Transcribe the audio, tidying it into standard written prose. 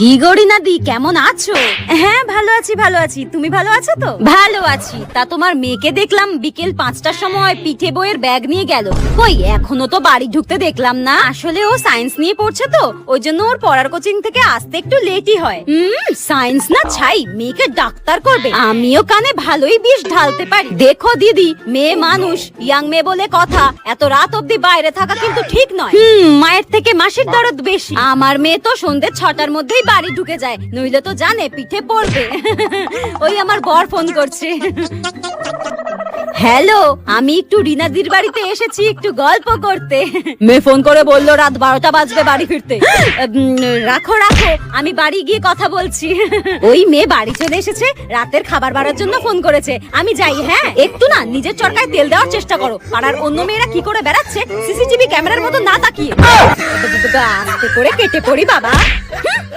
কি গরিনা দি, কেমন আছো? হ্যাঁ ভালো আছি ভালো আছি, তুমি ভালো আছো তো? ভালো আছি। তা তোমার মেয়েকে দেখলাম বিকেল 5টার সময় পিঠে বইয়ের ব্যাগ নিয়ে গেল, কই এখনো তো বাড়ি ঢুকতে দেখলাম না। আসলে ও সায়েন্স নিয়ে পড়ছে তো, ওই জন্য ওর পড়ার কোচিং থেকে আসতে একটু লেটই হয়। সায়েন্স না ছাই, মেয়েকে ডাক্তার করবে। আমিও কানে ভালোই বিষ ঢালতে পারি। দেখো দিদি, মেয়ে মানুষ, ইয়াং মেয়ে বলে কথা, এত রাত অব্দি বাইরে থাকা কিন্তু ঠিক নয়। মায়ের থেকে মাসির দরদ বেশি। আমার মেয়ে তো সন্ধ্যে 6টার মধ্যেই বাড়ি ঢুকে যায়, নইলে তো জানে পিঠে পড়বে। ওই আমার বর ফোন করছে। হ্যালো, আমি একটু রিনাদির বাড়িতে এসেছি একটু গল্প করতে। মেয়ে ফোন করে বললো রাত 12টা বাজবে বাড়ি ফিরতে। রাখো রাখো, আমি বাড়ি গিয়ে কথা বলছি। ওই মেয়ে বাড়ি চলে এসেছে, রাতের খাবার বাড়ার জন্য ফোন করেছে। আমি যাই। হ্যাঁ, একটু না নিজের চরকায় তেল দেওয়ার চেষ্টা করো। পাড়ার অন্য মেয়েরা কি করে বেড়াচ্ছে সিসিটিভি ক্যামেরার মতো না তাকিয়ে। আস্তে করে কেটে পড়ি বাবা।